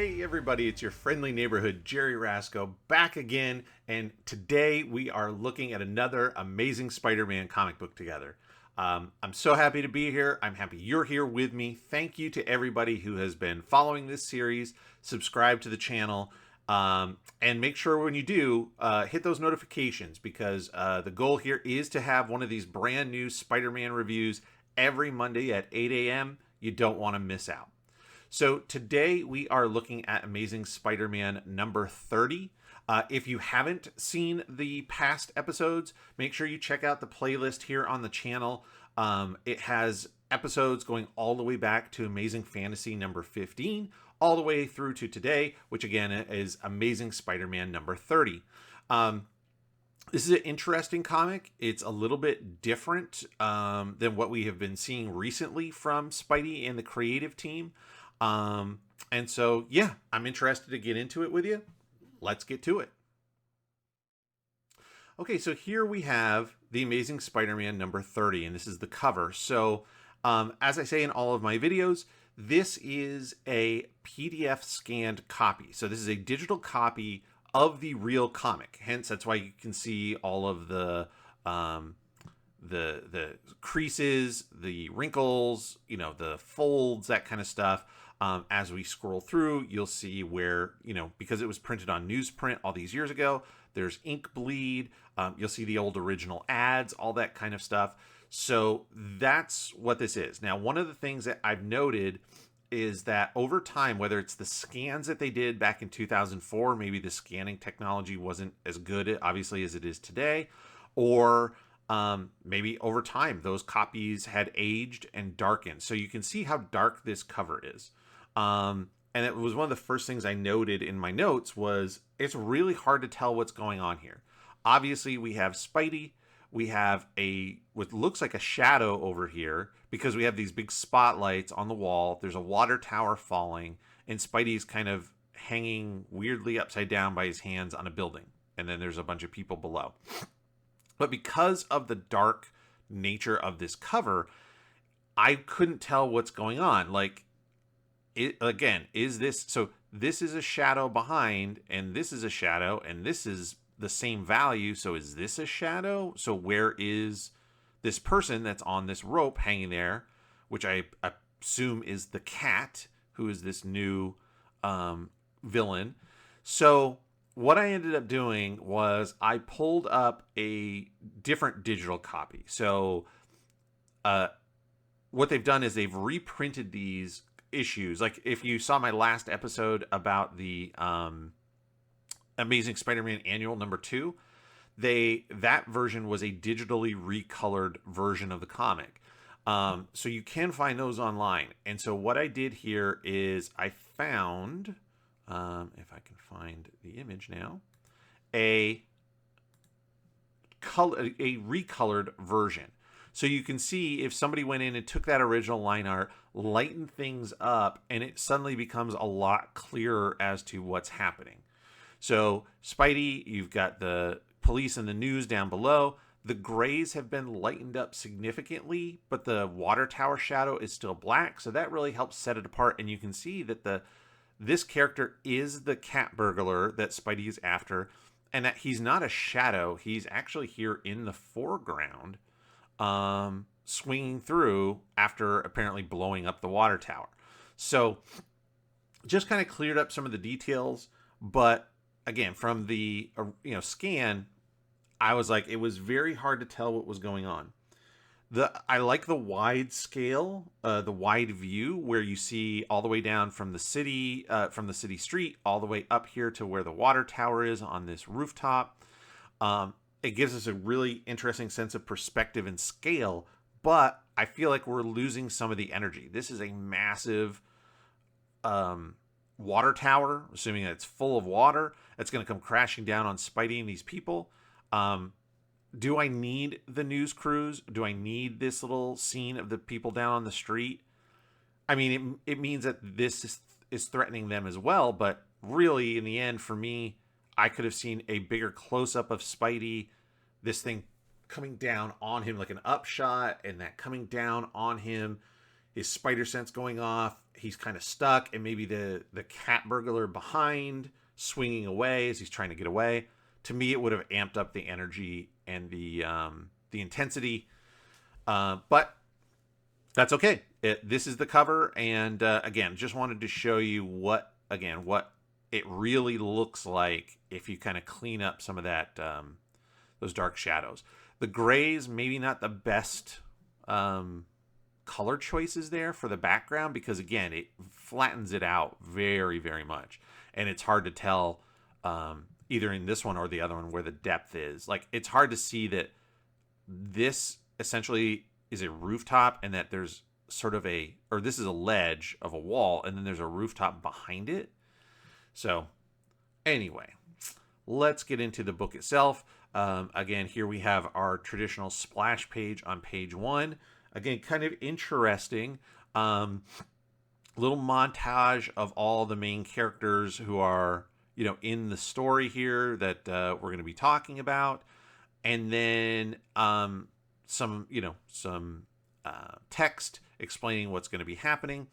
Hey everybody, it's your friendly neighborhood Jerry Rasco back again, and today we are looking at another amazing Spider-Man comic book together. I'm so happy to be here. I'm happy you're here with me. Thank you to everybody who has been following this series. Subscribe to the channel, and make sure when you do, hit those notifications because the goal here is to have one of these brand new Spider-Man reviews every Monday at 8 a.m. You don't want to miss out. So today we are looking at Amazing Spider-Man number 30. If you haven't seen the past episodes, make sure you check out the playlist here on the channel. It has episodes going all the way back to Amazing Fantasy number 15, all the way through to today, which again is Amazing Spider-Man number 30. This is an interesting comic. It's a little bit different than what we have been seeing recently from Spidey and the creative team. And so, yeah, I'm interested to get into it with you. Let's get to it. Okay, so here we have The Amazing Spider-Man number 30, and this is the cover. So, as I say in all of my videos, this is a PDF scanned copy. So this is a digital copy of the real comic. Hence, that's why you can see all of the creases, the wrinkles, the folds, that kind of stuff. As we scroll through, you'll see where, because it was printed on newsprint all these years ago, there's ink bleed. You'll see the old original ads, all that kind of stuff. So that's what this is. Now, one of the things that I've noted is that over time, whether it's the scans that they did back in 2004, maybe the scanning technology wasn't as good, obviously, as it is today, or maybe over time, those copies had aged and darkened. So you can see how dark this cover is. And it was one of the first things I noted in my notes was it's really hard to tell what's going on here. Obviously, we have Spidey. We have what looks like a shadow over here because we have these big spotlights on the wall. There's a water tower falling, and Spidey's kind of hanging weirdly upside down by his hands on a building. And then there's a bunch of people below. But because of the dark nature of this cover, I couldn't tell what's going on. Is this... So this is a shadow behind, and this is a shadow, and this is the same value. So is this a shadow? So where is this person that's on this rope hanging there, which I assume is the Cat, who is this new villain. So what I ended up doing was I pulled up a different digital copy. So what they've done is they've reprinted these issues. Like if you saw my last episode about the Amazing Spider-Man Annual number 2, that version was a digitally recolored version of the comic. So you can find those online. And so what I did here is I found, if I can find the image now, a recolored version. So you can see if somebody went in and took that original line art, lightened things up, and it suddenly becomes a lot clearer as to what's happening. So Spidey, you've got the police and the news down below. The grays have been lightened up significantly, but the water tower shadow is still black. So that really helps set it apart. And you can see that this character is the Cat Burglar that Spidey is after, and that he's not a shadow. He's actually here in the foreground, swinging through after apparently blowing up the water tower. So just kind of cleared up some of the details, but again, from the scan, I was like, it was very hard to tell what was going on. I like the wide scale, the wide view where you see all the way down from the city street all the way up here to where the water tower is on this rooftop. It gives us a really interesting sense of perspective and scale, but I feel like we're losing some of the energy. This is a massive water tower, assuming that it's full of water. It's going to come crashing down on Spidey and these people. Do I need the news crews? Do I need this little scene of the people down on the street? I mean, it means that this is threatening them as well, but really, in the end, for me, I could have seen a bigger close-up of Spidey, this thing coming down on him like an upshot, and that coming down on him, his spider sense going off. He's kind of stuck, and maybe the cat burglar behind swinging away as he's trying to get away. To me, it would have amped up the energy and the intensity, but that's okay. This is the cover, and again, just wanted to show you what it really looks like if you kind of clean up some of that those dark shadows. The grays, maybe not the best color choices there for the background, because again, it flattens it out very, very much, and it's hard to tell either in this one or the other one where the depth is. Like, it's hard to see that this essentially is a rooftop and that there's sort of this is a ledge of a wall and then there's a rooftop behind it. So anyway, let's get into the book itself. Again, here we have our traditional splash page on page 1. Again, kind of interesting. Little montage of all the main characters who are, in the story here that we're going to be talking about. And then some text explaining what's going to be happening.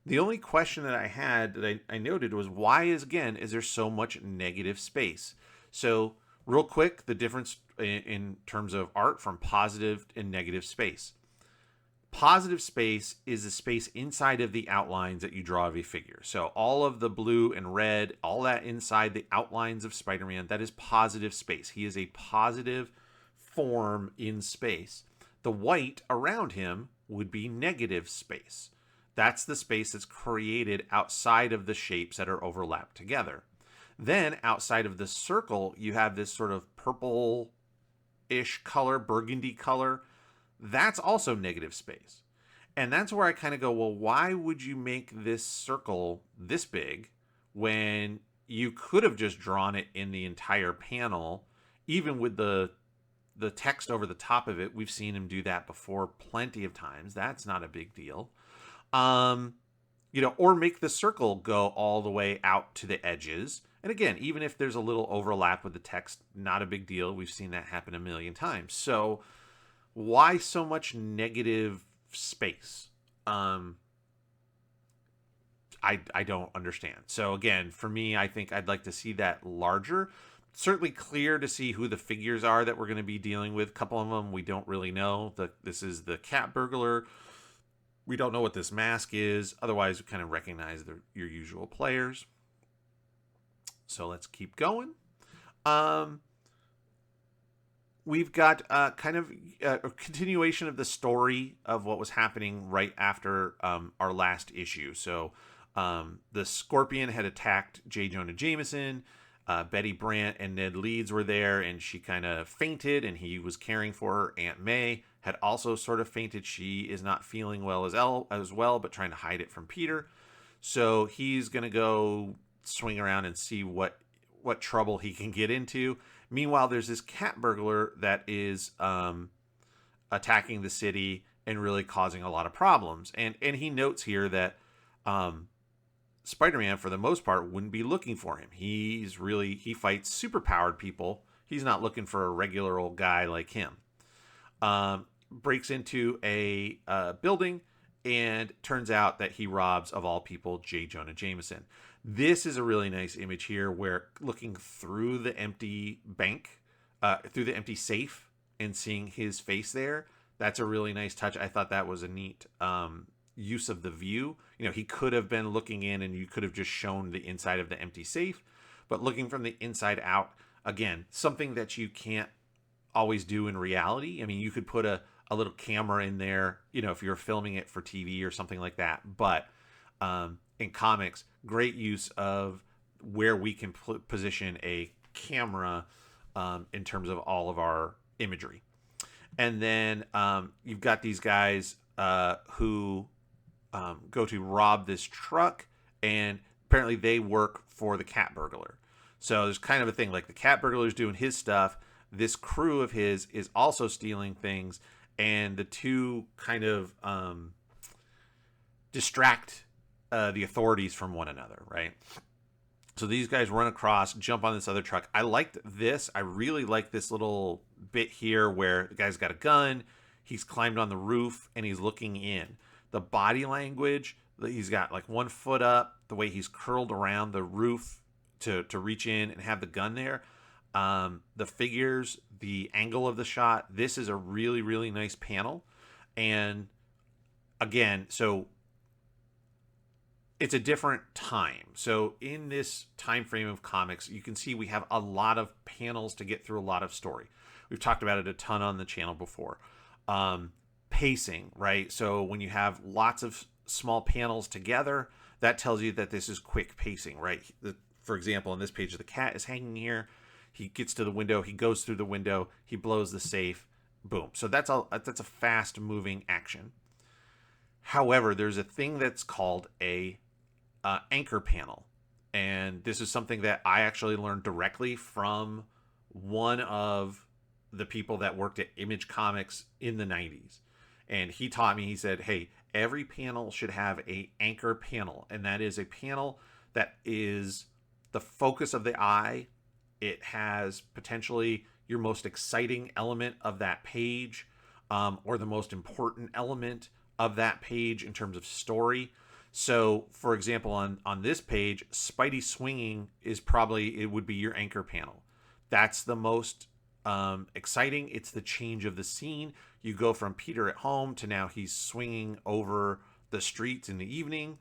The only question that I had that I noted was, why is there so much negative space? So real quick, the difference in terms of art from positive and negative space. Positive space is the space inside of the outlines that you draw of a figure. So all of the blue and red, all that inside the outlines of Spider-Man, that is positive space. He is a positive form in space. The white around him would be negative space. That's the space that's created outside of the shapes that are overlapped together. Then outside of the circle, you have this sort of purple-ish color, burgundy color. That's also negative space. And that's where I kind of go, well, why would you make this circle this big when you could have just drawn it in the entire panel, even with the text over the top of it? We've seen him do that before plenty of times. That's not a big deal. Or make the circle go all the way out to the edges. And again, even if there's a little overlap with the text, not a big deal. We've seen that happen a million times. So why so much negative space? I don't understand. So again, for me, I think I'd like to see that larger. Certainly clear to see who the figures are that we're going to be dealing with. A couple of them we don't really know. This is the Cat Burglar. We don't know what this mask is. Otherwise, we kind of recognize your usual players. So let's keep going. We've got kind of a continuation of the story of what was happening right after our last issue. So the Scorpion had attacked J. Jonah Jameson. Betty Brant and Ned Leeds were there, and she kind of fainted, and he was caring for her. Aunt May had also sort of fainted. She is not feeling well as well, but trying to hide it from Peter. So he's going to go swing around and see what trouble he can get into. Meanwhile, there's this cat burglar that is attacking the city and really causing a lot of problems. And he notes here that Spider-Man, for the most part, wouldn't be looking for him. He fights superpowered people. He's not looking for a regular old guy like him. Breaks into a building, and turns out that he robs, of all people, J. Jonah Jameson. This is a really nice image here where looking through the empty bank, through the empty safe, and seeing his face there, that's a really nice touch. I thought that was a neat use of the view. He could have been looking in and you could have just shown the inside of the empty safe, but looking from the inside out, again, something that you can't always do in reality. I mean, you could put a little camera in there, if you're filming it for TV or something like that. But in comics, great use of where we can position a camera in terms of all of our imagery. And then you've got these guys who go to rob this truck, and apparently they work for the Cat Burglar. So there's kind of a thing, like the Cat Burglar is doing his stuff. This crew of his is also stealing things, and the two kind of distract the authorities from one another, right? So these guys run across, jump on this other truck. I liked this. I really like this little bit here where the guy's got a gun. He's climbed on the roof and he's looking in. the body language. He's got like one foot up, the way he's curled around the roof to reach in and have the gun there. The figures, the angle of the shot. This is a really, really nice panel. And again, so it's a different time. So in this time frame of comics, you can see we have a lot of panels to get through, a lot of story. We've talked about it a ton on the channel before. Pacing, right? So when you have lots of small panels together, that tells you that this is quick pacing, right? For example, on this page, the cat is hanging here. He gets to the window. He goes through the window. He blows the safe. Boom. So that's a fast moving action. However, there's a thing that's called a anchor panel. And this is something that I actually learned directly from one of the people that worked at Image Comics in the 90s. And he taught me, he said, hey, every panel should have a anchor panel. And that is a panel that is the focus of the eye. It has potentially your most exciting element of that page, or the most important element of that page in terms of story. So, for example, on this page, Spidey swinging is probably, it would be your anchor panel. That's the most exciting. It's the change of the scene. You go from Peter at home to now he's swinging over the streets in the evening.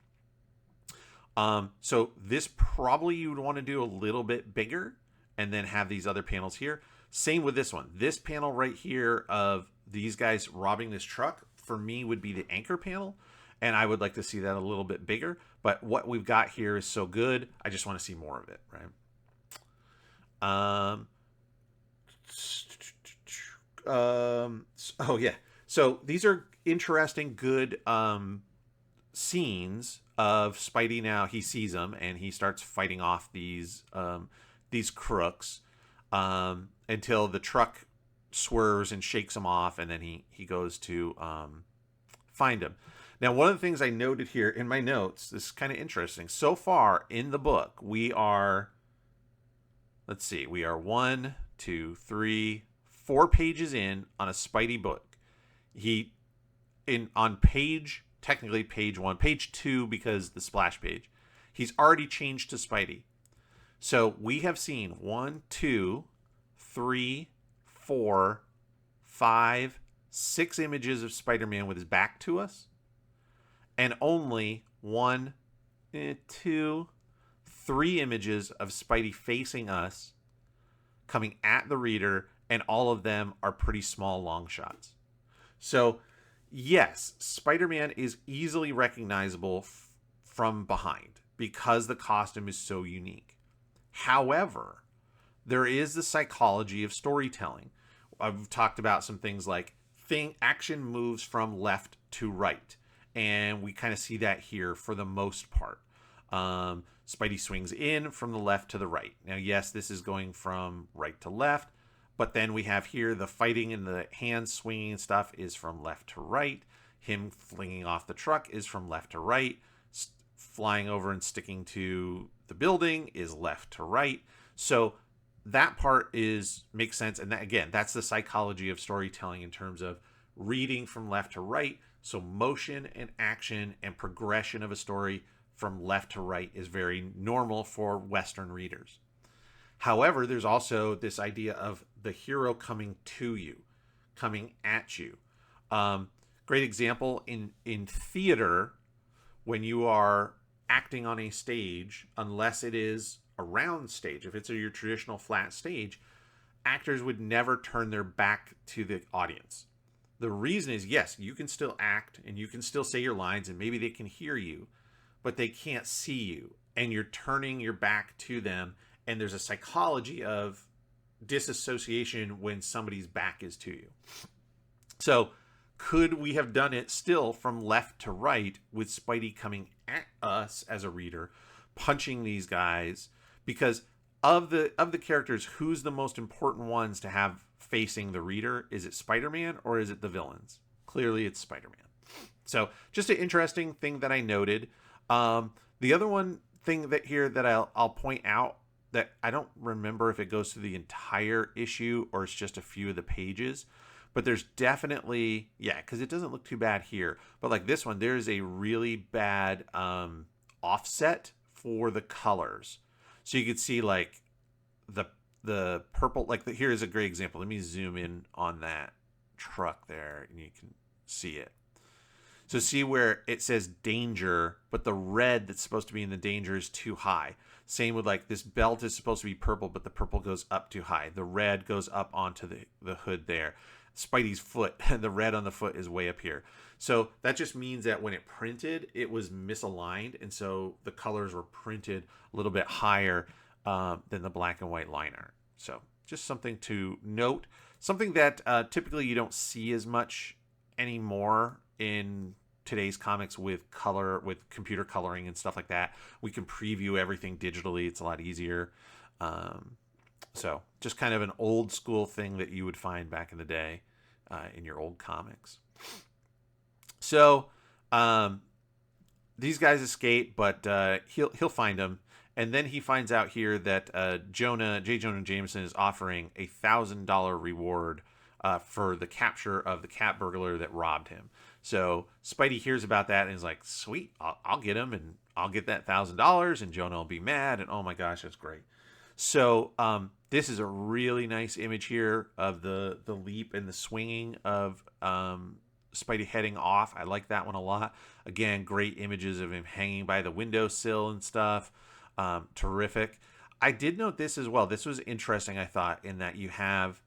So this probably you would want to do a little bit bigger and then have these other panels here. Same with this one. This panel right here of these guys robbing this truck, for me, would be the anchor panel. And I would like to see that a little bit bigger. But what we've got here is so good. I just want to see more of it, right? Oh, yeah. So these are interesting, good scenes of Spidey. Now he sees them and he starts fighting off these crooks until the truck swerves and shakes him off, and then he goes to find him. Now, one of the things I noted here in my notes, this is kind of interesting. So far in the book, we are, let's see, we are 1, 2, 3, 4 pages in on a Spidey book. On page, technically page 1, page 2 because the splash page, he's already changed to Spidey. So we have seen 1, 2, 3, 4, 5, 6 images of Spider-Man with his back to us. And only 1, 2, 3 images of Spidey facing us, coming at the reader, and all of them are pretty small long shots. So, yes, Spider-Man is easily recognizable from behind because the costume is so unique. However, there is the psychology of storytelling. I've talked about some things like action moves from left to right. And we kind of see that here for the most part. Spidey swings in from the left to the right. Now, yes, this is going from right to left, but then we have here the fighting and the hand swinging and stuff is from left to right. Him flinging off the truck is from left to right. Flying over and sticking to the building is left to right. So that part makes sense. And that, again, that's the psychology of storytelling in terms of reading from left to right. So motion and action and progression of a story from left to right is very normal for Western readers. However, there's also this idea of the hero coming to you, coming at you. Great example in theater, when you are acting on a stage, unless it is a round stage, if it's your traditional flat stage, actors would never turn their back to the audience. The reason is, yes, you can still act and you can still say your lines and maybe they can hear you, but they can't see you and you're turning your back to them. And there's a psychology of disassociation when somebody's back is to you. So could we have done it still from left to right with Spidey coming at us as a reader, punching these guys? Because of the characters, who's the most important ones to have facing the reader? Is it Spider-Man or is it the villains? Clearly it's Spider-Man. So just an interesting thing that I noted. The other one thing that I'll point out that I don't remember if it goes through the entire issue or it's just a few of the pages, But there's definitely, yeah, because it doesn't look too bad here. But like this one, there's a really bad offset for the colors. So you could see like the purple, like here's a great example. Let me zoom in on that truck there and you can see it. So see where it says danger, but the red that's supposed to be in the danger is too high. Same with like this belt is supposed to be purple, but the purple goes up too high. The red goes up onto the hood there. Spidey's foot, the red on the foot is way up here. So that just means that when it printed, it was misaligned. And so the colors were printed a little bit higher than the black and white line art. So just something to note. Something that typically you don't see as much anymore in today's comics with color, with computer coloring and stuff like that. We can preview everything digitally. It's a lot easier. So just kind of an old school thing that you would find back in the day in your old comics. So these guys escape, but he'll find them. And then he finds out here that J. Jonah Jameson is offering a $1,000 reward for the capture of the cat burglar that robbed him. So Spidey hears about that and is like, sweet, I'll get him and I'll get that $1,000 and Jonah will be mad. And oh my gosh, that's great. So this is a really nice image here of the leap and the swinging of Spidey heading off. I like that one a lot. Again, great images of him hanging by the windowsill and stuff. Terrific. I did note this as well. This was interesting, I thought, in that you have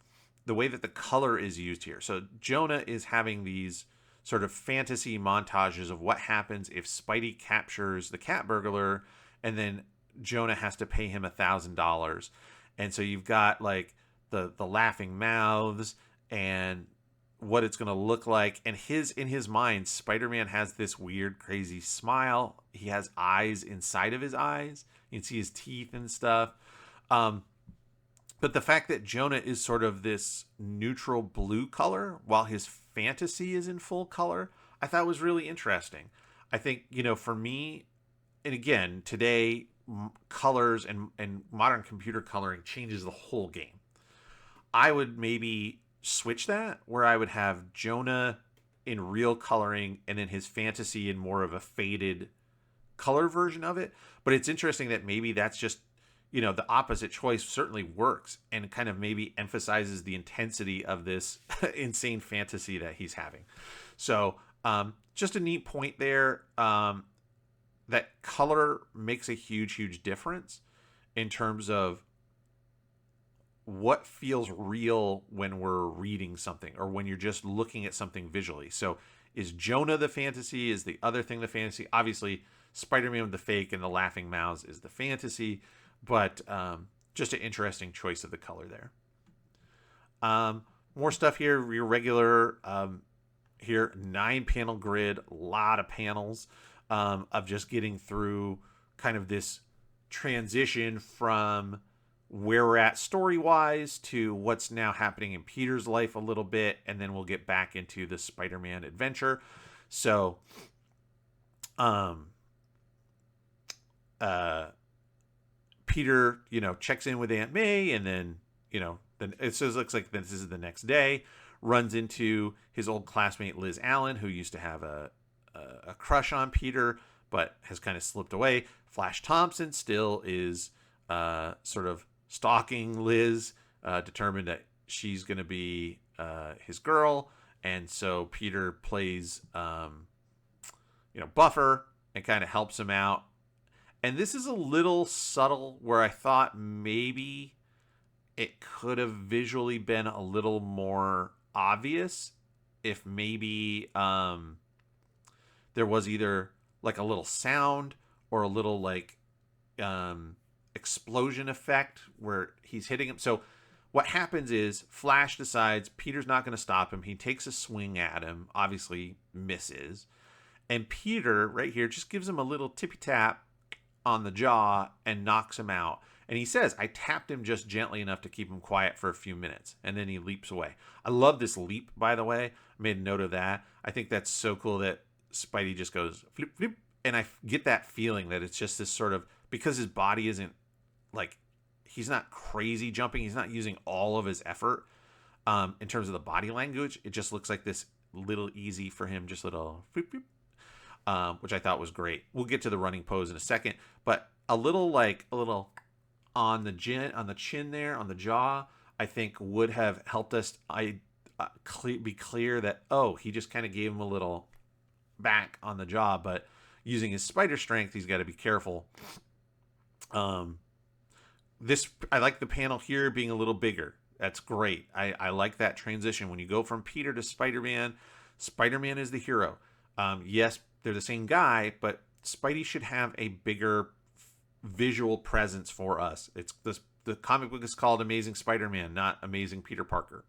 the way that the color is used here. So Jonah is having these sort of fantasy montages of what happens if Spidey captures the cat burglar and then Jonah has to pay him $1,000. And so you've got like the laughing mouths and what it's going to look like. And in his mind, Spider-Man has this weird, crazy smile. He has eyes inside of his eyes. You can see his teeth and stuff. But the fact that Jonah is sort of this neutral blue color while his fantasy is in full color, I thought was really interesting. I think, for me, and again, today, colors and modern computer coloring changes the whole game. I would maybe switch that where I would have Jonah in real coloring and then his fantasy in more of a faded color version of it. But it's interesting that maybe that's just, the opposite choice certainly works and kind of maybe emphasizes the intensity of this insane fantasy that he's having. So just a neat point there. That color makes a huge, huge difference in terms of what feels real when we're reading something or when you're just looking at something visually. So is Jonah the fantasy? Is the other thing the fantasy? Obviously, Spider-Man with the fake and the laughing mouths is the fantasy, but just an interesting choice of the color there. More stuff here, your regular here, 9-panel grid, a lot of panels of just getting through kind of this transition from where we're at story-wise to what's now happening in Peter's life a little bit, and then we'll get back into the Spider-Man adventure. So, Peter, checks in with Aunt May, and then, then it looks like this is the next day, runs into his old classmate Liz Allen, who used to have a crush on Peter, but has kind of slipped away. Flash Thompson still is sort of stalking Liz, determined that she's going to be his girl, and so Peter plays, buffer and kind of helps him out. And this is a little subtle where I thought maybe it could have visually been a little more obvious if maybe there was either like a little sound or a little like explosion effect where he's hitting him. So what happens is Flash decides Peter's not going to stop him. He takes a swing at him, obviously misses. And Peter right here just gives him a little tippy tap on the jaw and knocks him out. And he says, I tapped him just gently enough to keep him quiet for a few minutes. And then he leaps away. I love this leap, by the way. I made a note of that. I think that's so cool that Spidey just goes flip, flip. And I get that feeling that it's just this sort of, because his body isn't like, he's not crazy jumping. He's not using all of his effort. In terms of the body language, it just looks like this little easy for him, just little boop, boop, which I thought was great. We'll get to the running pose in a second, but a little on the chin there, on the jaw, I think would have helped us be clear that, oh, he just kind of gave him a little back on the jaw, but using his spider strength, he's got to be careful. I like the panel here being a little bigger. That's great. I like that transition. When you go from Peter to Spider-Man, Spider-Man is the hero. Yes, they're the same guy, but Spidey should have a bigger visual presence for us. The comic book is called Amazing Spider-Man, not Amazing Peter Parker.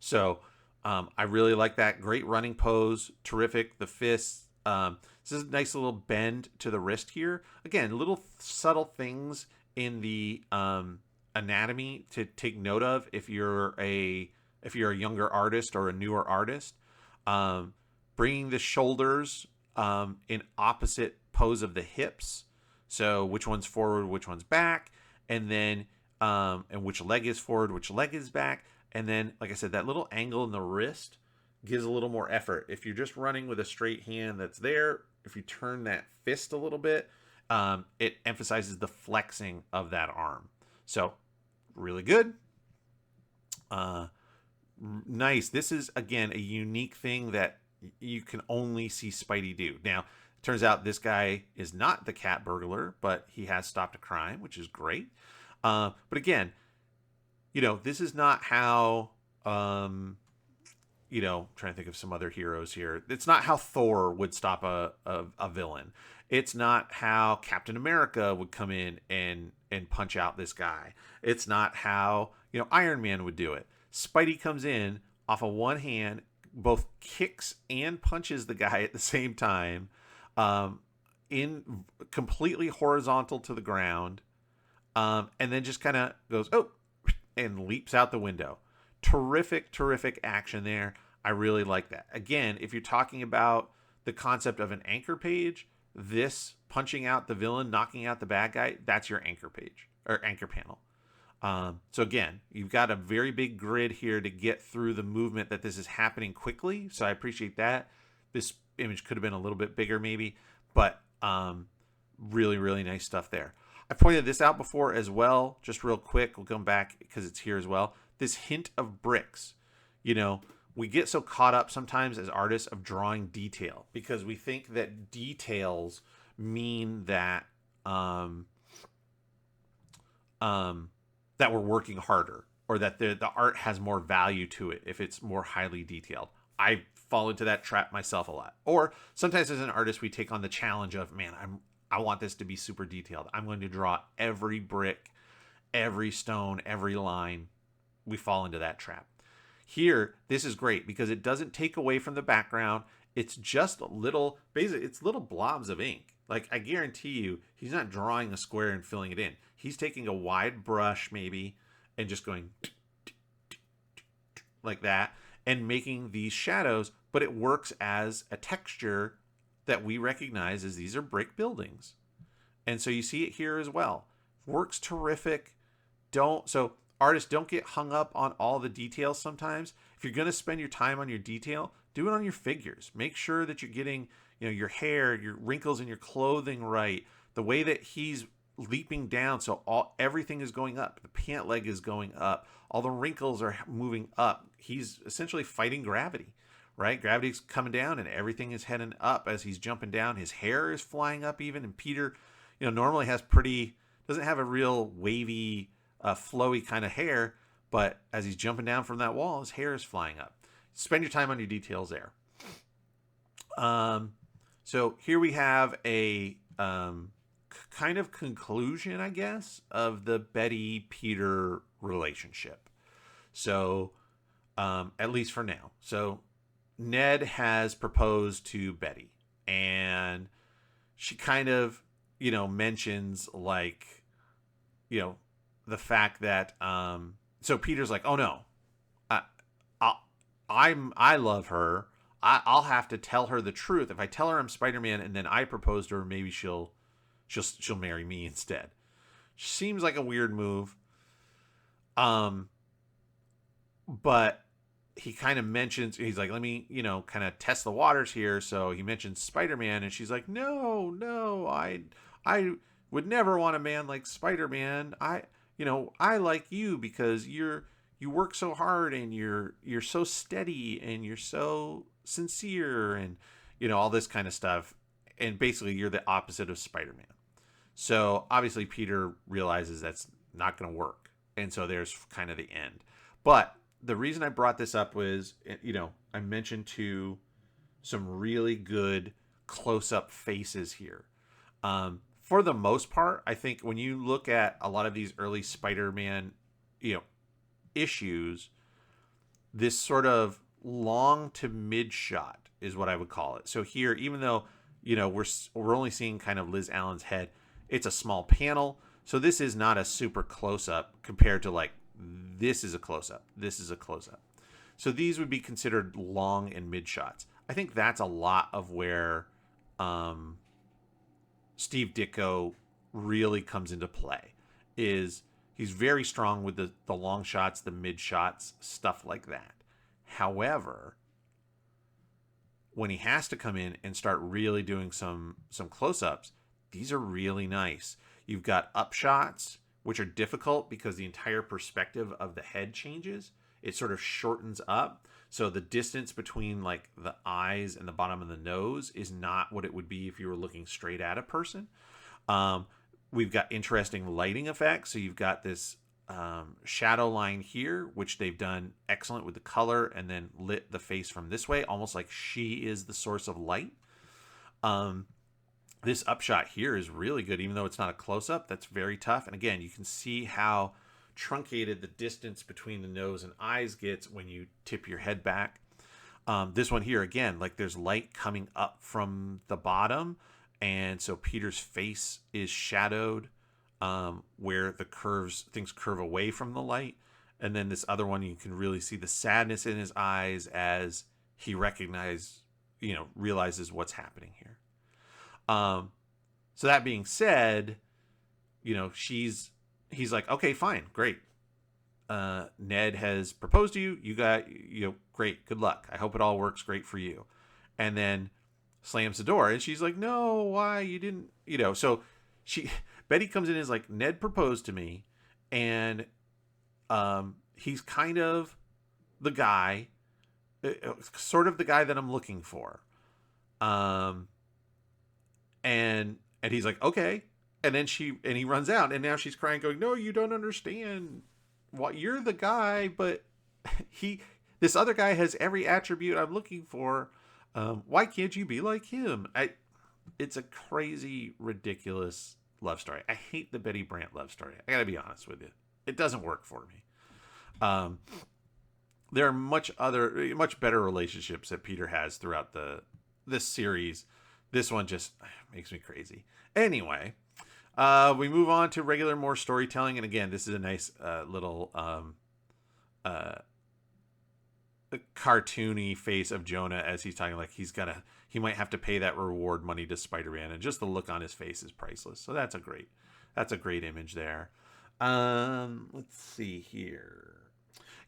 So I really like that. Great running pose. Terrific. The fists. This is a nice little bend to the wrist here. Again, little subtle things in the anatomy to take note of if you're a younger artist or a newer artist. Bringing the shoulders in opposite pose of the hips. So which one's forward, which one's back, and then and which leg is forward, which leg is back, and then, like I said, that little angle in the wrist gives a little more effort. If you're just running with a straight hand that's there, if you turn that fist a little bit, it emphasizes the flexing of that arm. So really good. Nice. This is, again, a unique thing that you can only see Spidey do. Now, it turns out this guy is not the Cat Burglar, but he has stopped a crime, which is great. But again, this is not how, trying to think of some other heroes here. It's not how Thor would stop a villain. It's not how Captain America would come in and punch out this guy. It's not how, Iron Man would do it. Spidey comes in off of one hand, both kicks and punches the guy at the same time, in completely horizontal to the ground, and then just kind of goes, oh, and leaps out the window. Terrific action there. I really like that. Again, if you're talking about the concept of an anchor page, this punching out the villain, knocking out the bad guy, that's your anchor page or anchor panel. So again, you've got a very big grid here to get through the movement that this is happening quickly. So I appreciate that. This image could have been a little bit bigger maybe, but really nice stuff there. I pointed this out before as well, just real quick. We'll come back because it's here as well. This hint of bricks. We get so caught up sometimes as artists of drawing detail because we think that details mean that that we're working harder or that the art has more value to it if it's more highly detailed. I fall into that trap myself a lot. Or sometimes as an artist, we take on the challenge of, man, I want this to be super detailed. I'm going to draw every brick, every stone, every line. We fall into that trap. Here, this is great because it doesn't take away from the background. It's just it's little blobs of ink. Like, I guarantee you, he's not drawing a square and filling it in. He's taking a wide brush maybe and just going like that and making these shadows, but it works as a texture that we recognize as these are brick buildings. And so you see it here as well. Works terrific. So artists, don't get hung up on all the details sometimes. If you're going to spend your time on your detail, do it on your figures. Make sure that you're getting, your hair, your wrinkles in your clothing right. The way that he's leaping down, so everything is going up. The pant leg is going up. All the wrinkles are moving up. He's essentially fighting gravity, right? Gravity's coming down and everything is heading up as he's jumping down. His hair is flying up even. And Peter, normally doesn't have a real wavy, flowy kind of hair, but as he's jumping down from that wall, his hair is flying up. Spend your time on your details there. So here we have a kind of conclusion, I guess, of the Betty-Peter relationship. So, at least for now. So Ned has proposed to Betty, and she kind of, mentions the fact that, so Peter's like, oh no, I love her. I'll have to tell her the truth. If I tell her I'm Spider-Man and then I propose to her, maybe she'll marry me instead. Seems like a weird move. But he kind of mentions, he's like, let me, kind of test the waters here. So he mentions Spider-Man, and she's like, no, I would never want a man like Spider-Man. I like you because you work so hard, and you're so steady, and you're so sincere, and all this kind of stuff. And basically you're the opposite of Spider-Man. So obviously Peter realizes that's not going to work. And so there's kind of the end. But the reason I brought this up was, I mentioned some really good close-up faces here. For the most part, I think when you look at a lot of these early Spider-Man, issues, this sort of long to mid shot is what I would call it. So here, even though we're only seeing kind of Liz Allen's head, it's a small panel, so this is not a super close up compared to like this is a close up, this is a close up. So these would be considered long and mid shots. I think that's a lot of where Steve Ditko really comes into play. Is he's very strong with the long shots, the mid shots, stuff like that. However, when he has to come in and start really doing some close-ups, these are really nice. You've got up shots, which are difficult because the entire perspective of the head changes. It sort of shortens up. So the distance between like the eyes and the bottom of the nose is not what it would be if you were looking straight at a person. We've got interesting lighting effects. So you've got this shadow line here, which they've done excellent with the color, and then lit the face from this way, almost like she is the source of light. This upshot here is really good, even though it's not a close-up. That's very tough. And again, you can see how truncated the distance between the nose and eyes gets when you tip your head back. This one here, again, like there's light coming up from the bottom, and so Peter's face is shadowed where things curve away from the light. And then this other one, you can really see the sadness in his eyes as he realizes what's happening here. So that being said, he's like, okay, fine, great. Ned has proposed to you. You got, great. Good luck. I hope it all works great for you. And then slams the door, and she's like, no, why? You didn't, so Betty comes in and is like, Ned proposed to me, and he's kind of the guy, sort of the guy that I'm looking for. And he's like, okay. And then he runs out, and now she's crying, going, no, you don't understand. What, you're the guy, but this other guy has every attribute I'm looking for. Why can't you be like him? It's a crazy, ridiculous love story. I hate the Betty Brant love story. I gotta be honest with you. It doesn't work for me. There are much better relationships that Peter has throughout this series. This one just makes me crazy. Anyway, we move on to regular, more storytelling. And again, this is a nice little cartoony face of Jonah as he's talking like he might have to pay that reward money to Spider-Man, and just the look on his face is priceless. So that's a great image there. Let's see here.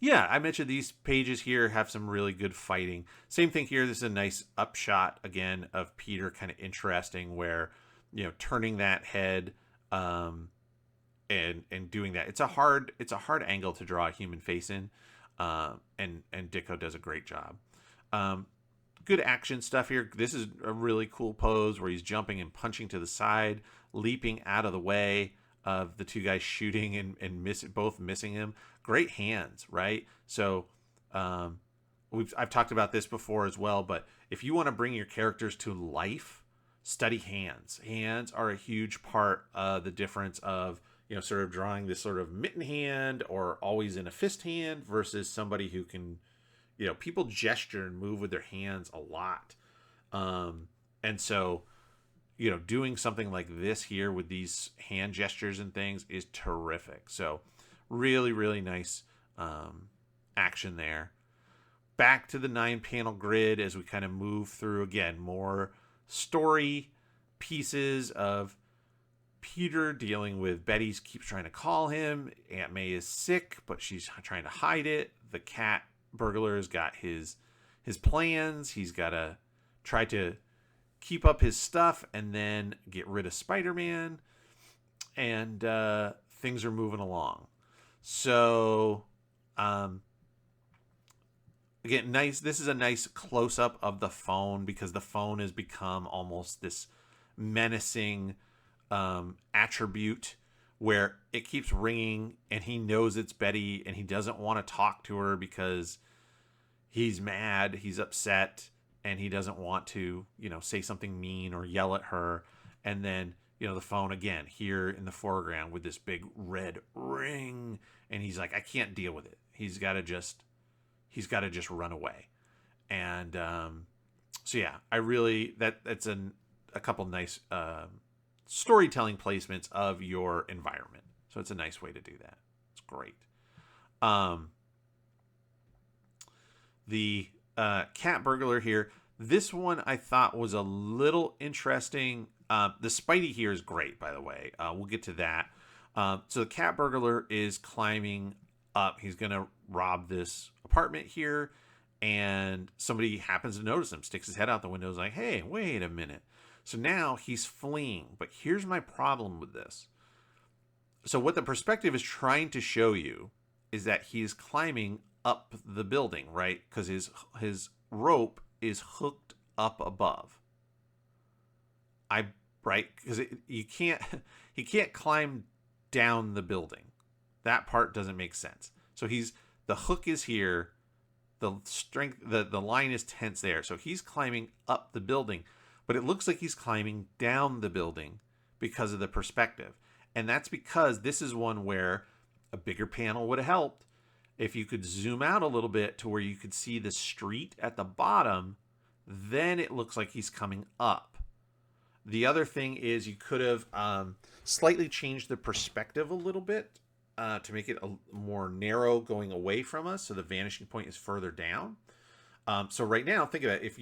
Yeah, I mentioned these pages here have some really good fighting. Same thing here. This is a nice upshot again of Peter, kind of interesting, where turning that head and doing that. It's a hard angle to draw a human face in. And Ditko does a great job. Good action stuff here. This is a really cool pose where he's jumping and punching to the side, leaping out of the way of the two guys shooting and both missing him. Great hands, right? So I've talked about this before as well, but if you want to bring your characters to life, study hands. Hands are a huge part of the difference of sort of drawing this sort of mitten hand or always in a fist hand versus somebody who can, people gesture and move with their hands a lot. And so, doing something like this here with these hand gestures and things is terrific. So really, really nice action there. Back to the 9-panel grid as we kind of move through, again, more story pieces of Peter dealing with Betty keeps trying to call him. Aunt May is sick, but she's trying to hide it. The cat Burglar has got his plans. He's got to try to keep up his stuff and then get rid of Spider-Man, and things are moving along. So, again, nice. This is a nice close-up of the phone, because the phone has become almost this menacing attribute where it keeps ringing, and he knows it's Betty, and he doesn't want to talk to her because he's mad, he's upset, and he doesn't want to, say something mean or yell at her. And then, the phone again here in the foreground with this big red ring, and he's like, I can't deal with it. He's got to just run away. And so yeah, I really that's a couple nice storytelling placements of your environment. So it's a nice way to do that. It's great. The Cat Burglar here. This one I thought was a little interesting. The Spidey here is great, by the way. We'll get to that. So the Cat Burglar is climbing up. He's going to rob this apartment here, and somebody happens to notice him, sticks his head out the window, is like, hey, wait a minute. So now he's fleeing. But here's my problem with this. So what the perspective is trying to show you is that he's climbing up the building, right? Because his rope is hooked up above. Right? Because he can't climb down the building. That part doesn't make sense. So the hook is here, the line is tense there. So he's climbing up the building, but it looks like he's climbing down the building because of the perspective. And that's because this is one where a bigger panel would have helped. If you could zoom out a little bit to where you could see the street at the bottom, then it looks like he's coming up. The other thing is you could have slightly changed the perspective a little bit to make it a more narrow going away from us, so the vanishing point is further down. So right now, think about it.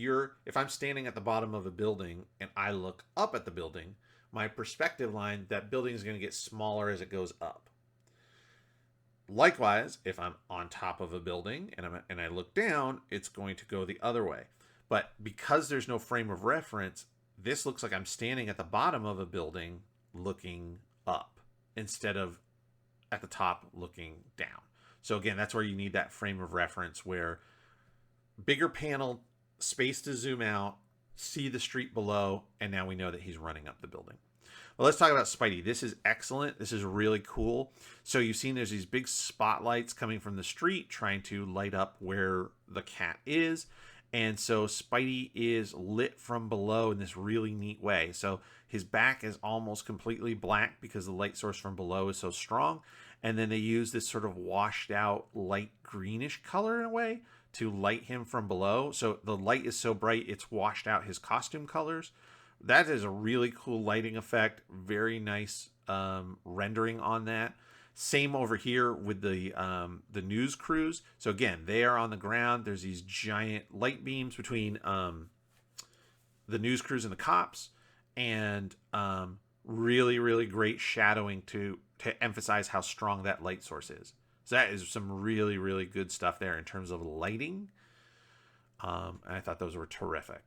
If I'm standing at the bottom of a building and I look up at the building, my perspective line, that building is going to get smaller as it goes up. Likewise, if I'm on top of a building and I look down, it's going to go the other way. But because there's no frame of reference, this looks like I'm standing at the bottom of a building looking up instead of at the top looking down. So again, that's where you need that frame of reference where bigger panel, space to zoom out, see the street below, and now we know that he's running up the building. Well, let's talk about Spidey. This is excellent. This is really cool. So you've seen there's these big spotlights coming from the street trying to light up where the cat is. And so Spidey is lit from below in this really neat way. So his back is almost completely black because the light source from below is so strong. And then they use this sort of washed out light greenish color in a way to light him from below. So the light is so bright, it's washed out his costume colors. That is a really cool lighting effect. Very nice rendering on that. Same over here with the news crews. So again, they are on the ground. There's these giant light beams between the news crews and the cops, and really, really great shadowing to emphasize how strong that light source is. So that is some really, really good stuff there in terms of lighting. And I thought those were terrific.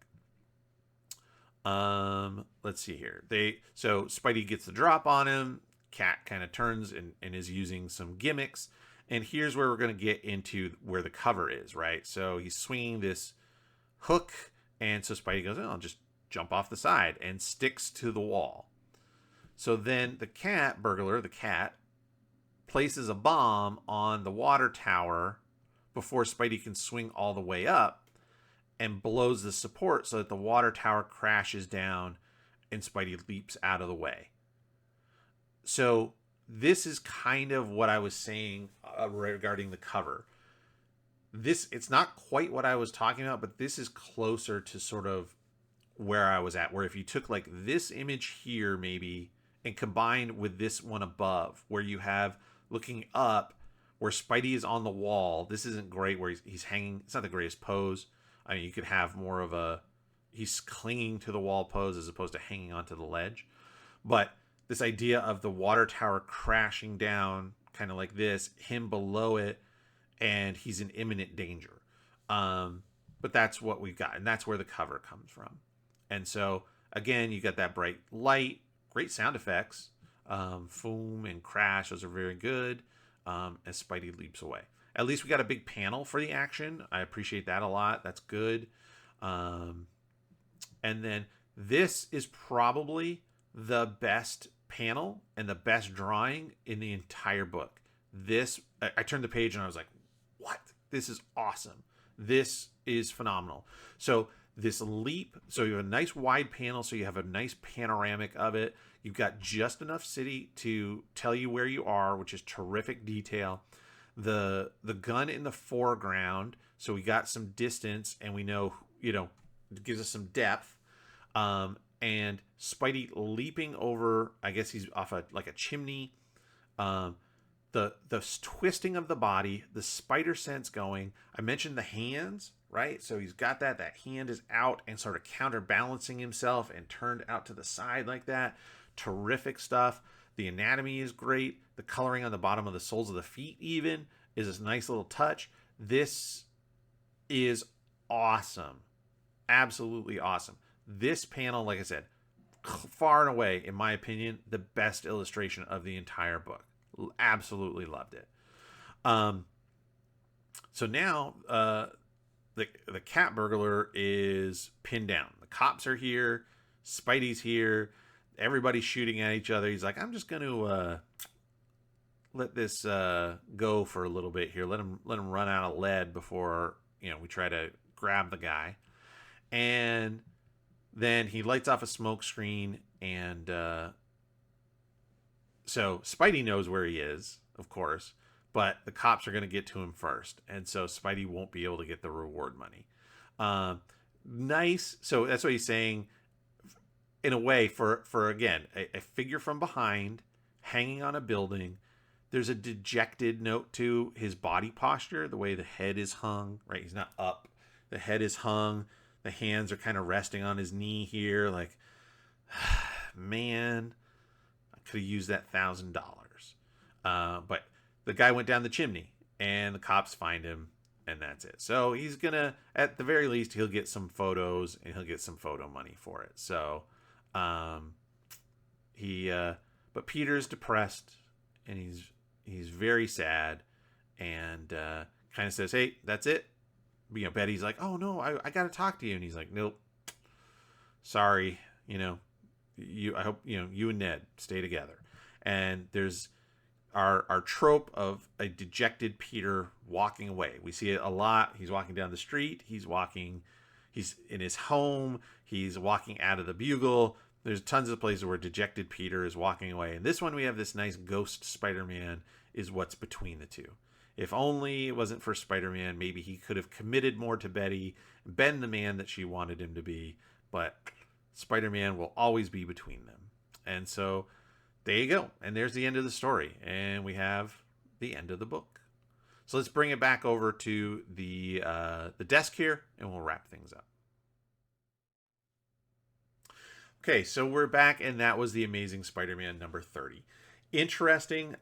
Let's see here. So Spidey gets the drop on him. Cat kind of turns and is using some gimmicks. And here's where we're going to get into where the cover is, right? So he's swinging this hook, and so Spidey goes, I'll just jump off the side, and sticks to the wall. So then the Cat Burglar, the cat, places a bomb on the water tower before Spidey can swing all the way up, and blows the support so that the water tower crashes down and Spidey leaps out of the way. So this is kind of what I was saying regarding the cover. It's not quite what I was talking about, but this is closer to sort of where I was at, where if you took like this image here maybe and combined with this one above, where you have looking up where Spidey is on the wall. This isn't great where he's hanging. It's not the greatest pose. I mean, you could have more of he's clinging to the wall pose as opposed to hanging onto the ledge. But this idea of the water tower crashing down kind of like this, him below it, and he's in imminent danger. But that's what we've got, and that's where the cover comes from. And so again, you got that bright light, great sound effects, foom and crash. Those are very good. As Spidey leaps away. At least we got a big panel for the action. I appreciate that a lot. That's good. And then this is probably the best panel and the best drawing in the entire book. I turned the page and I was like, what? This is awesome. This is phenomenal. So this leap, so you have a nice wide panel, so you have a nice panoramic of it. You've got just enough city to tell you where you are, which is terrific detail. The gun in the foreground, so we got some distance, and we know, it gives us some depth. And Spidey leaping over, I guess he's off a chimney. The twisting of the body, the spider sense going. I mentioned the hands, right? So he's got that hand is out and sort of counterbalancing himself and turned out to the side like that. Terrific stuff. The anatomy is great. The coloring on the bottom of the soles of the feet even is this nice little touch. This is awesome. Absolutely awesome. This panel, like I said, far and away, in my opinion, the best illustration of the entire book. Absolutely loved it. So now the Cat Burglar is pinned down. The cops are here. Spidey's here. Everybody's shooting at each other. He's like, I'm just going to let this go for a little bit here. Let him run out of lead before we try to grab the guy. And then he lights off a smoke screen, and so Spidey knows where he is, of course, but the cops are going to get to him first, and so Spidey won't be able to get the reward money. Nice. So that's what he's saying. In a way, for again, a figure from behind hanging on a building, there's a dejected note to his body posture, the way the head is hung, right? He's not up. The head is hung. The hands are kind of resting on his knee here. Like, man, I could have used that $1,000. But the guy went down the chimney, and the cops find him, and that's it. So he's going to, at the very least, he'll get some photos, and he'll get some photo money for it. So... but Peter's depressed, and he's very sad, and kind of says, hey, that's it. Betty's like, oh no, I got to talk to you. And he's like, nope, sorry. I hope, you and Ned stay together. And there's our trope of a dejected Peter walking away. We see it a lot. He's walking down the street. He's in his home. He's walking out of the Bugle. There's tons of places where dejected Peter is walking away. And this one, we have this nice ghost Spider-Man is what's between the two. If only it wasn't for Spider-Man, maybe he could have committed more to Betty, been the man that she wanted him to be. But Spider-Man will always be between them. And so there you go. And there's the end of the story. And we have the end of the book. So let's bring it back over to the desk here, and we'll wrap things up. Okay, so we're back, and that was the Amazing Spider-Man number 30. Interesting,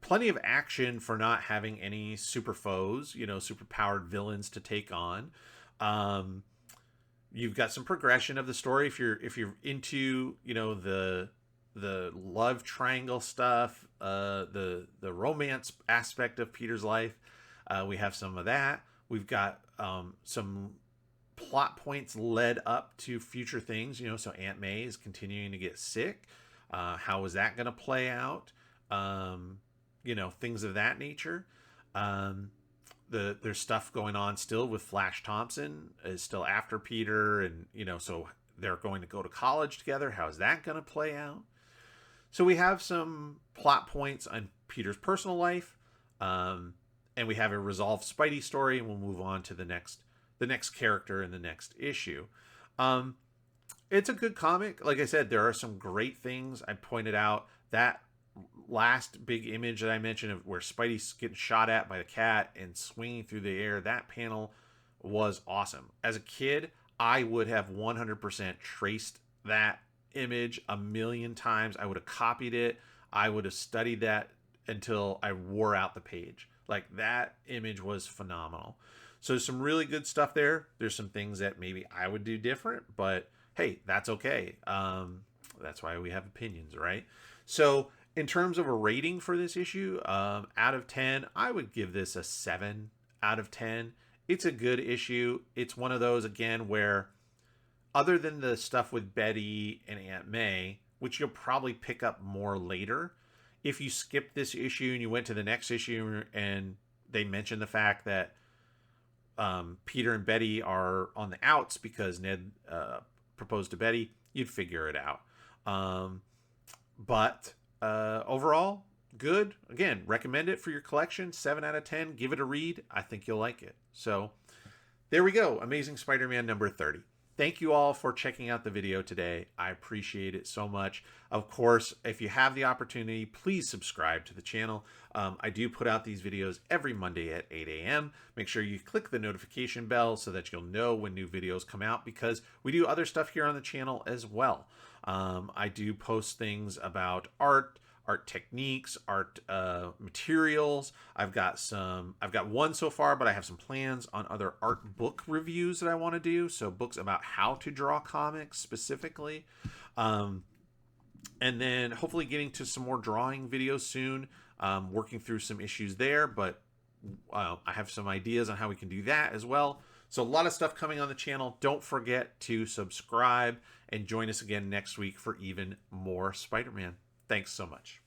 plenty of action for not having any super foes, super powered villains to take on. You've got some progression of the story if you're into, the love triangle stuff, the romance aspect of Peter's life. We have some of that. We've got some plot points led up to future things, so Aunt May is continuing to get sick. How is that going to play out? Things of that nature. There's stuff going on still with Flash Thompson is still after Peter, and so they're going to go to college together. How is that going to play out? So we have some plot points on Peter's personal life, and we have a resolved Spidey story, and we'll move on to the next character in the next issue. It's a good comic. Like I said, there are some great things. I pointed out that last big image that I mentioned of where Spidey's getting shot at by the cat and swinging through the air. That panel was awesome. As a kid, I would have 100% traced that image a million times. I would have copied it. I would have studied that until I wore out the page. Like, that image was phenomenal. So some really good stuff there. There's some things that maybe I would do different, but hey, that's okay. That's why we have opinions, right? So in terms of a rating for this issue, out of 10, I would give this a 7 out of 10. It's a good issue. It's one of those, again, where other than the stuff with Betty and Aunt May, which you'll probably pick up more later, if you skip this issue and you went to the next issue and they mention the fact that Peter and Betty are on the outs because Ned proposed to Betty, you'd figure it out. But overall, good. Again, recommend it for your collection. 7 out of 10. Give it a read. I think you'll like it. So there we go. Amazing Spider-Man number 30. Thank you all for checking out the video today. I appreciate it so much. Of course, if you have the opportunity, please subscribe to the channel. I do put out these videos every Monday at 8 a.m. Make sure you click the notification bell so that you'll know when new videos come out, because we do other stuff here on the channel as well. I do post things about art techniques, art materials. I've got one so far, but I have some plans on other art book reviews that I want to do. So books about how to draw comics specifically. And then hopefully getting to some more drawing videos soon, working through some issues there, but I have some ideas on how we can do that as well. So a lot of stuff coming on the channel. Don't forget to subscribe and join us again next week for even more Spider-Man. Thanks so much.